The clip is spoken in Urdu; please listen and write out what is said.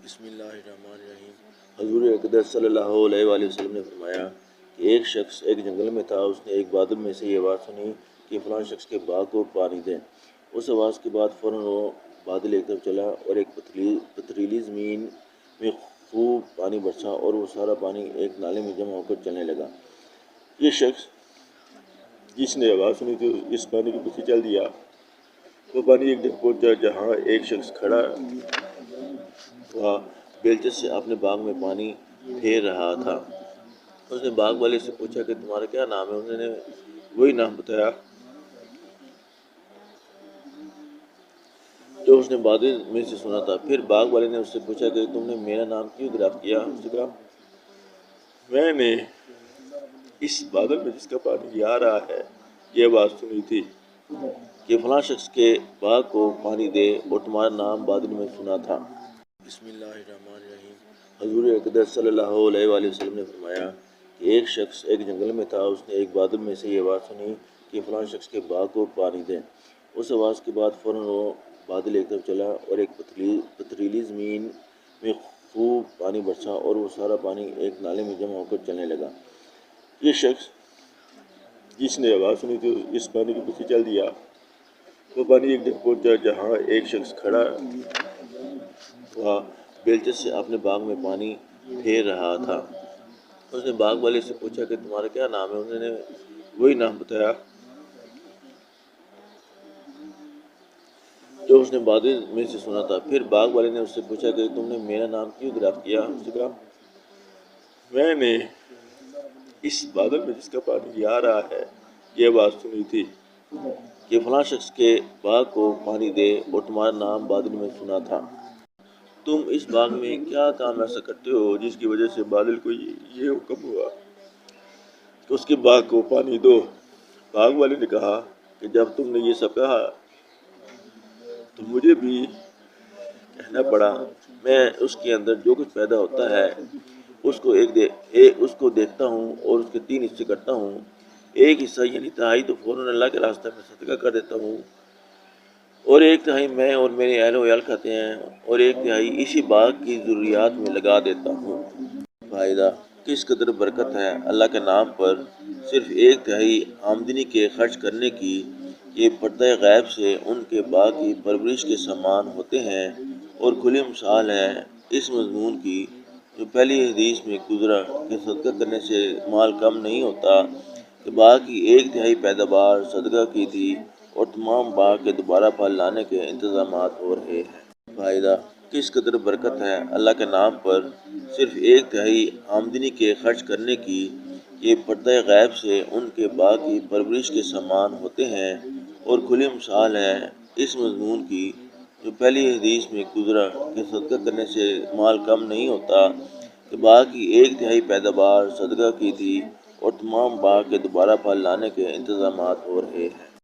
بسم اللہ الرحمن الرحیم۔ حضور اقدس صلی اللہ علیہ وآلہ وسلم نے فرمایا کہ ایک شخص ایک جنگل میں تھا، اس نے ایک بادل میں سے یہ آواز سنی کہ فلاں شخص کے باغ کو پانی دیں۔ اس آواز کے بعد فوراً وہ بادل ایک طرف چلا اور ایک پتھریلی زمین میں خوب پانی برسا اور وہ سارا پانی ایک نالے میں جمع ہو کر چلنے لگا۔ یہ شخص جس نے آواز سنی تھی اس پانی کے پیچھے چل دیا۔ وہ پانی ایک جگہ پہنچا جہاں ایک شخص کھڑا ہوا بیلچے سے اپنے باغ میں پانی پھیر رہا تھا۔ اس نے باغ والے سے پوچھا کہ تمہارا کیا نام ہے؟ انہوں نے وہی نام بتایا جو اس نے بادل میں سے سنا تھا۔ پھر باغ والے نے اس سے پوچھا کہ تم نے میرا نام کیوں دریافت کیا؟ اس نے کہا میں نے اس بادل میں جس کا پانی آ رہا ہے یہ آواز سنی تھی کہ فلاں شخص کے باغ کو پانی دے اور تمہارا نام بادل میں سنا تھا۔ بسم اللہ الرحمن الرحیم۔ حضور اقدس صلی اللہ علیہ وآلہ وسلم نے فرمایا کہ ایک شخص ایک جنگل میں تھا، اس نے ایک بادل میں سے یہ آواز سنی کہ فلاں شخص کے باغ کو پانی دیں۔ اس آواز کے بعد فوراً وہ بادل ایک طرف چلا اور ایک پتھریلی زمین میں خوب پانی برسا اور وہ سارا پانی ایک نالے میں جمع ہو کر چلنے لگا۔ یہ شخص جس نے آواز سنی تھی اس پانی کے پیچھے چل دیا۔ وہ پانی ایک جگہ پہنچا جہاں ایک شخص کھڑا ہوا بیلچے سے اپنے باغ میں پانی پھیر رہا تھا۔ اس نے باغ والے سے پوچھا کہ تمہارا کیا نام ہے؟ انہوں نے وہی نام بتایا جو اس نے بادل میں سے سنا تھا۔ پھر باغ والے نے اس سے پوچھا کہ تم نے میرا نام کیوں دریافت کیا؟ اس نے کہا میں نے اس بادل میں جس کا پانی آ رہا ہے یہ آواز سنی تھی کہ فلاں شخص کے باغ کو پانی دے اور تمہارا نام بادل میں سنا تھا۔ تم اس باغ میں کیا کام ایسا کرتے ہو جس کی وجہ سے بادل کو یہ حکم ہوا کہ اس کے باغ کو پانی دو؟ باغ والے نے کہا کہ جب تم نے یہ سب کہا تو مجھے بھی کہنا پڑا۔ میں اس کے اندر جو کچھ پیدا ہوتا ہے اس کو دیکھتا ہوں اور اس کے 3 حصے کرتا ہوں۔ ایک حصہ یعنی تہائی تو فوراً اللہ کے راستے میں صدقہ کر دیتا ہوں اور ایک تہائی میں اور میرے اہل و عیال کھاتے ہیں اور ایک تہائی اسی باغ کی ضروریات میں لگا دیتا ہوں۔ فائدہ: کس قدر برکت ہے اللہ کے نام پر صرف 1/3 آمدنی کے خرچ کرنے کی۔ یہ پردہ غیب سے ان کے باغ کی پرورش کے سامان ہوتے ہیں اور کھلی مثال ہے اس مضمون کی جو پہلی حدیث میں گزرا کہ صدقہ کرنے سے مال کم نہیں ہوتا کہ باغ کی 1/3 پیداوار صدقہ کی تھی اور تمام باغ کے دوبارہ پھل لانے کے انتظامات ہو رہے ہیں۔ فائدہ: کس قدر برکت ہے اللہ کے نام پر صرف 1/3 آمدنی کے خرچ کرنے کی۔ یہ پردہ غیب سے ان کے باغ کی پرورش کے سامان ہوتے ہیں اور کھلی مثال ہے اس مضمون کی جو پہلی حدیث میں گزرا کہ صدقہ کرنے سے مال کم نہیں ہوتا کہ باغ کی 1/3 پیداوار صدقہ کی تھی اور تمام باغ کے دوبارہ پھل لانے کے انتظامات ہو رہے ہیں۔